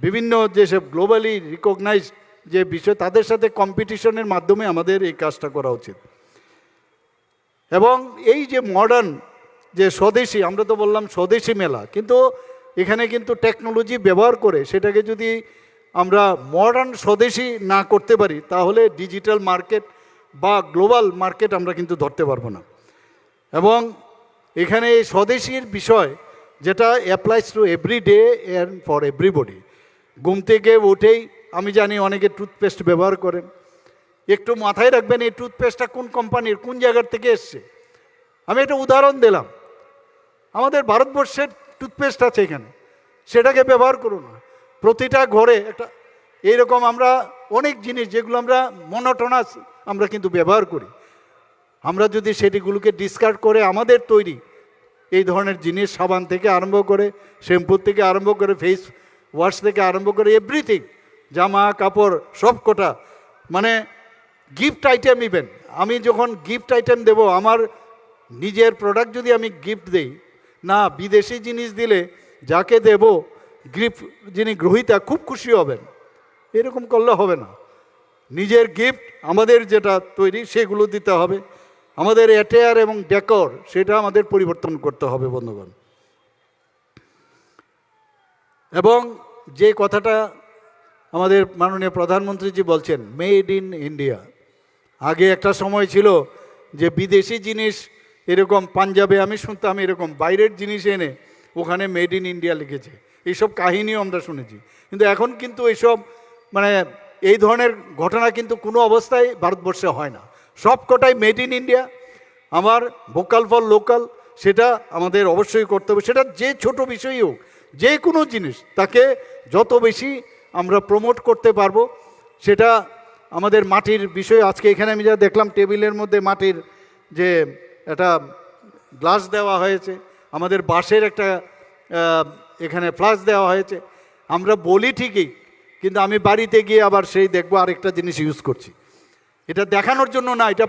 বিভিন্ন যেসব গ্লোবালি রিকগনাইজ যে বিষয় তাদের সাথে কম্পিটিশনের মাধ্যমে আমাদের এই কাজটা করা উচিত। এবং এই যে মডার্ন যে স্বদেশী, আমরা তো বললাম স্বদেশী মেলা, কিন্তু এখানে কিন্তু টেকনোলজি ব্যবহার করে সেটাকে যদি আমরা মডার্ন স্বদেশী না করতে পারি তাহলে ডিজিটাল মার্কেট বা গ্লোবাল মার্কেট আমরা কিন্তু ধরতে পারবো না। এবং এখানে এই স্বদেশীর বিষয় যেটা applies to every day and for everybody. ঘুম থেকে উঠেই আমি জানি অনেকে টুথপেস্ট ব্যবহার করেন, একটু মাথায় রাখবেন এই টুথপেস্টটা কোন কোম্পানির, কোন জায়গার থেকে এসছে। আমি একটা উদাহরণ দিলাম, আমাদের ভারতবর্ষের টুথপেস্ট আছে এখানে, সেটাকে ব্যবহার করুন না। প্রতিটা ঘরে একটা এইরকম আমরা অনেক জিনিস যেগুলো আমরা মনোটোনাস আমরা কিন্তু ব্যবহার করি, আমরা যদি সেটিগুলোকে ডিসকার্ড করে আমাদের তৈরি এই ধরনের জিনিস, সাবান থেকে আরম্ভ করে শ্যাম্পু থেকে আরম্ভ করে ফেস ওয়াশ থেকে আরম্ভ করে এভরিথিং, জামা কাপড় সব কটা, মানে গিফট আইটেম ইভেন, আমি যখন গিফট আইটেম দেব আমার নিজের প্রোডাক্ট যদি আমি গিফট দেই না, বিদেশি জিনিস দিলে যাকে দেব গিফট যিনি গ্রহীতা খুব খুশি হবেন, এরকম করলে হবে না। নিজের গিফট আমাদের যেটা তৈরি সেগুলো দিতে হবে, আমাদের অ্যাটেয়ার এবং ডেকর সেটা আমাদের পরিবর্তন করতে হবে বন্ধুগণ। এবং যে কথাটা আমাদের মাননীয় প্রধানমন্ত্রীজি বলছেন মেড ইন ইন্ডিয়া, আগে একটা সময় ছিল যে বিদেশি জিনিস এরকম পাঞ্জাবে আমি শুনতাম এরকম বাইরের জিনিস এনে ওখানে মেড ইন ইন্ডিয়া লিখেছে, এইসব কাহিনীও আমরা শুনেছি। কিন্তু এখন কিন্তু এইসব মানে এই ধরনের ঘটনা কিন্তু কোনো অবস্থায় ভারতবর্ষে হয় না, সব কটাই মেড ইন ইন্ডিয়া। আমার ভোকাল ফর লোকাল সেটা আমাদের অবশ্যই করতে হবে, সেটা যে ছোট বিষয়ই হোক, যে কোনো জিনিস তাকে যত বেশি আমরা প্রমোট করতে পারবো সেটা আমাদের মাটির বিষয়। আজকে এখানে আমি যা দেখলাম টেবিলের মধ্যে মাটির যে একটা গ্লাস দেওয়া হয়েছে, আমাদের বাঁশের একটা এখানে ফ্লাস্ক দেওয়া হয়েছে। আমরা বলি ঠিকই, কিন্তু আমি বাড়িতে গিয়ে আবার সেই দেখবো আরেকটা জিনিস ইউজ করছি। এটা দেখানোর জন্য না, এটা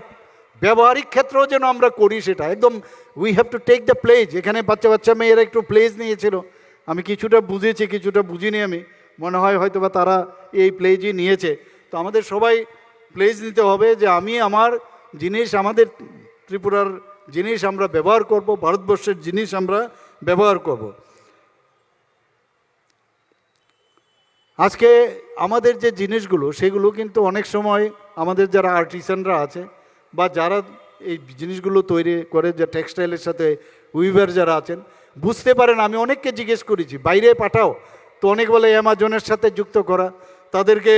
ব্যবহারিক ক্ষেত্রেও যেন আমরা করি সেটা একদম we have to take the pledge. এখানে বাচ্চা মেয়েরা একটু প্লেজ নিয়েছিল, আমি কিছুটা বুঝেছি কিছুটা বুঝিনি, আমি মনে হয় হয়তো বা তারা এই প্লেজই নিয়েছে। তো আমাদের সবাই প্লেজ নিতে হবে যে আমি আমার জিনিস, আমাদের ত্রিপুরার জিনিস আমরা ব্যবহার করব, ভারতবর্ষের জিনিস আমরা ব্যবহার করব। আজকে আমাদের যে জিনিসগুলো সেগুলো কিন্তু অনেক সময় আমাদের যারা আর্টিসানরা আছে বা যারা এই জিনিসগুলো তৈরি করে, যে টেক্সটাইলের সাথে উইভার যারা আছেন, বুঝতে পারেন। আমি অনেককে জিজ্ঞেস করেছি বাইরে পাঠাও, তো অনেক বলে অ্যামাজনের সাথে যুক্ত করা, তাদেরকে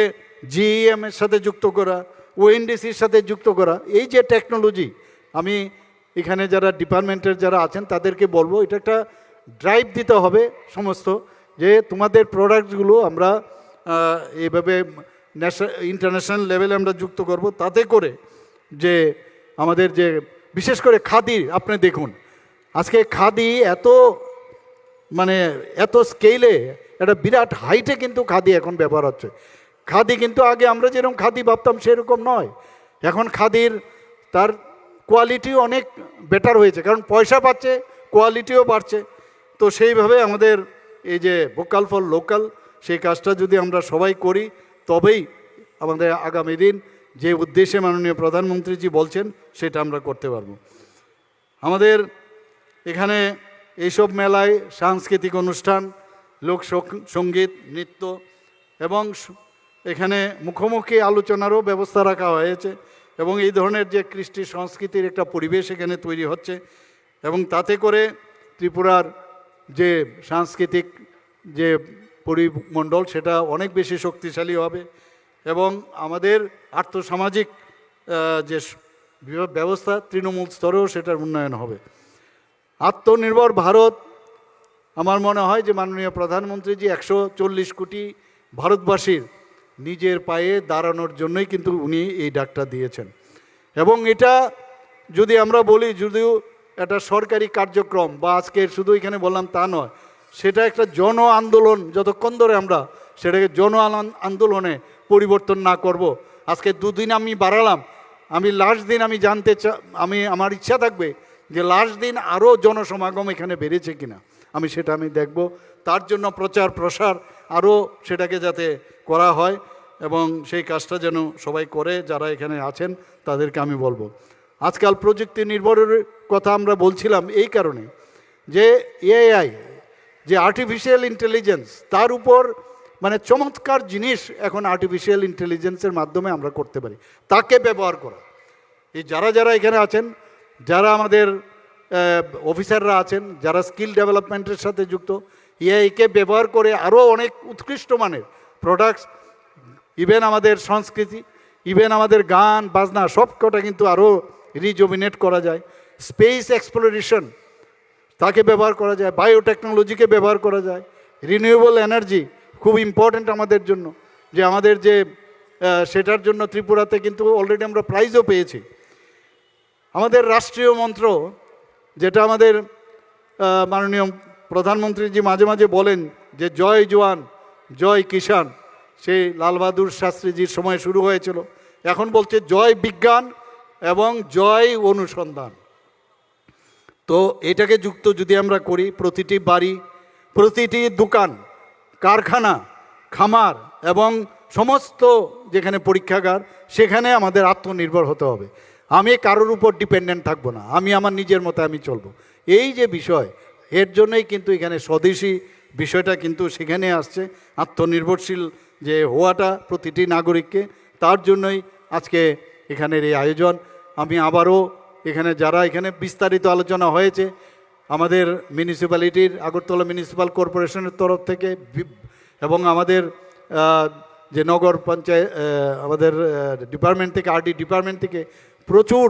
জিএম এর সাথে যুক্ত করা, ওএনডিসির সাথে যুক্ত করা। এই যে টেকনোলজি, আমি এখানে যারা ডিপার্টমেন্টের যারা আছেন তাদেরকে বলবো এটা একটা ড্রাইভ দিতে হবে সমস্ত, যে তোমাদের প্রোডাক্টসগুলো আমরা এইভাবে ইন্টারন্যাশনাল লেভেলে আমরা যুক্ত করব, তাতে করে যে আমাদের যে বিশেষ করে খাদি, আপনি দেখুন আজকে খাদি এত মানে এত স্কেলে, একটা বিরাট হাইটে কিন্তু খাদি এখন ব্যবহার হচ্ছে। খাদি কিন্তু আগে আমরা যেরকম খাদি ভাবতাম সেরকম নয়, এখন খাদির তার কোয়ালিটিও অনেক বেটার হয়েছে, কারণ পয়সা পাচ্ছে, কোয়ালিটিও বাড়ছে। তো সেইভাবে আমাদের এই যে ভোকাল ফর লোকাল, সেই কাজটা যদি আমরা সবাই করি, তবেই আমাদের আগামী দিন যে উদ্দেশ্যে মাননীয় প্রধানমন্ত্রীজি বলছেন সেটা আমরা করতে পারবো। আমাদের এখানে এইসব মেলায় সাংস্কৃতিক অনুষ্ঠান, লোক সঙ্গীত, নৃত্য এবং এখানে মুখোমুখি আলোচনারও ব্যবস্থা রাখা হয়েছে, এবং এই ধরনের যে কৃষ্টি সংস্কৃতির একটা পরিবেশ এখানে তৈরি হচ্ছে, এবং তাতে করে ত্রিপুরার যে সাংস্কৃতিক যে পরিমণ্ডল সেটা অনেক বেশি শক্তিশালী হবে, এবং আমাদের আর্থসামাজিক যে ব্যবস্থা তৃণমূল স্তরেও সেটার উন্নয়ন হবে। আত্মনির্ভর ভারত, আমার মনে হয় যে মাননীয় প্রধানমন্ত্রীজি 140 কোটি ভারতবাসীর নিজের পায়ে দাঁড়ানোর জন্যই কিন্তু উনি এই ডাকটা দিয়েছেন। এবং এটা যদি আমরা বলি, যদিও একটা সরকারি কার্যক্রম বা আজকের শুধু এখানে বললাম তা নয়, সেটা একটা জন আন্দোলন। যতক্ষণ ধরে আমরা সেটাকে জন আন্দোলনে পরিবর্তন না করব, আজকে 2 দিন আমি বাড়ালাম, আমি লাস্ট দিন আমি আমার ইচ্ছা থাকবে যে লাস্ট দিন আরও জনসমাগম এখানে বেড়েছে কিনা, সেটা আমি দেখব। তার জন্য প্রচার প্রসার আরও সেটাকে যাতে করা হয়, এবং সেই কাজটা যেন সবাই করে, যারা এখানে আছেন তাদেরকে আমি বলবো। আজকাল প্রযুক্তি নির্ভরের কথা আমরা বলছিলাম এই কারণে যে এআই, যে আর্টিফিশিয়াল ইন্টেলিজেন্স, তার উপর মানে চমৎকার জিনিস এখন আর্টিফিশিয়াল ইন্টেলিজেন্সের মাধ্যমে আমরা করতে পারি। তাকে ব্যবহার করা, এই যারা এখানে আছেন, যারা আমাদের অফিসাররা আছেন, যারা স্কিল ডেভেলপমেন্টের সাথে যুক্ত, এআইকে ব্যবহার করে আরও অনেক উৎকৃষ্ট মানের প্রোডাক্টস, ইভেন আমাদের সংস্কৃতি, ইভেন আমাদের গান বাজনা সব কটা কিন্তু আরও রিজুভিনেট করা যায়। স্পেস এক্সপ্লোরেশন, তাকে ব্যবহার করা যায়, বায়োটেকনোলজিকে ব্যবহার করা যায়, রিনিউয়েবল এনার্জি খুব ইম্পর্ট্যান্ট আমাদের জন্য, যে আমাদের যে সেটার জন্য ত্রিপুরাতে কিন্তু অলরেডি আমরা প্রাইজও পেয়েছি। আমাদের রাষ্ট্রীয় মন্ত্র, যেটা আমাদের মাননীয় প্রধানমন্ত্রীজি মাঝে মাঝে বলেন যে জয় জওয়ান জয় কিষাণ, সেই লাল বাহাদুর শাস্ত্রীজির সময় শুরু হয়েছিল, এখন বলছে জয় বিজ্ঞান এবং জয় অনুসন্ধান। তো এটাকে যুক্ত যদি আমরা করি, প্রতিটি বাড়ি, প্রতিটি দোকান, কারখানা, খামার এবং সমস্ত যেখানে পরীক্ষাগার, সেখানে আমাদের আত্মনির্ভর হতে হবে। আমি কারোর উপর ডিপেন্ডেন্ট থাকবো না, আমি আমার নিজের মতো আমি চলবো। এই যে বিষয়, এর জন্যই কিন্তু এখানে স্বদেশী বিষয়টা কিন্তু সেখানে আসছে, আত্মনির্ভরশীল যে হওয়াটা প্রতিটি নাগরিককে, তার জন্যই আজকে এখানের এই আয়োজন। আমি আবারও এখানে যারা এখানে বিস্তারিত আলোচনা হয়েছে, আমাদের মিউনিসিপ্যালিটির আগরতলা মিউনিসিপ্যাল কর্পোরেশনের তরফ থেকে এবং আমাদের যে নগর পঞ্চায়েত আমাদের ডিপার্টমেন্ট থেকে, আরডি ডিপার্টমেন্ট থেকে প্রচুর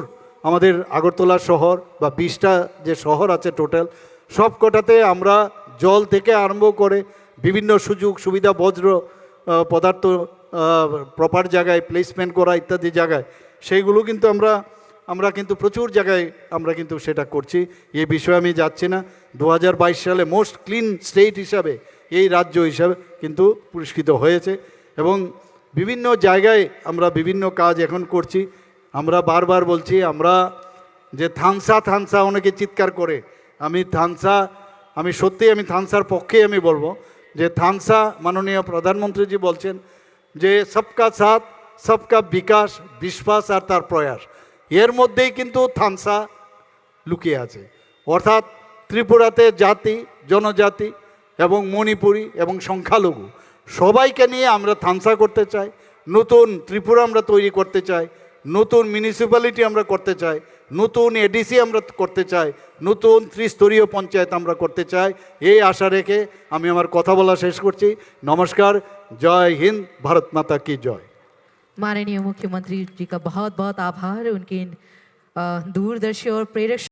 আমাদের আগরতলা শহর বা 20টা যে শহর আছে টোটাল, সব কটাতে আমরা জল থেকে আরম্ভ করে বিভিন্ন সুযোগ সুবিধা, বজ্র পদার্থ প্রপার জায়গায় প্লেসমেন্ট করা ইত্যাদি জায়গায়, সেইগুলো কিন্তু আমরা কিন্তু প্রচুর জায়গায় আমরা কিন্তু সেটা করছি। এই বিষয়ে আমি যাচ্ছি না। 2022 সালে মোস্ট ক্লিন স্টেট হিসাবে এই রাজ্য হিসাবে কিন্তু পুরস্কৃত হয়েছে, এবং বিভিন্ন জায়গায় আমরা বিভিন্ন কাজ এখন করছি। আমরা বারবার বলছি, আমরা যে থানসা অনেকে চিৎকার করে, আমি সত্যি থানসার পক্ষেই আমি বলবো যে থানসা মাননীয় প্রধানমন্ত্রীজি বলছেন যে সবকা সাথ সবকা বিকাশ, বিশ্বাস আর তার প্রয়াস, এর মধ্যেই কিন্তু থানসা লুকিয়ে আছে। অর্থাৎ ত্রিপুরাতে জাতি, জনজাতি এবং মণিপুরী এবং সংখ্যালঘু সবাইকে নিয়ে আমরা থামসা করতে চাই, নতুন ত্রিপুরা আমরা তৈরি করতে চাই, নতুন মিউনিসিপ্যালিটি আমরা করতে চাই, নতুন এডিসি আমরা করতে চাই, নতুন ত্রিস্তরীয় পঞ্চায়েত আমরা করতে চাই। এই আশা রেখে আমি আমার কথা বলা শেষ করছি। নমস্কার, জয় হিন্দ, ভারত মাতা কি জয়। माननीय मुख्यमंत्री जी का बहुत बहुत आभार, उनकी दूरदर्शी और प्रेरक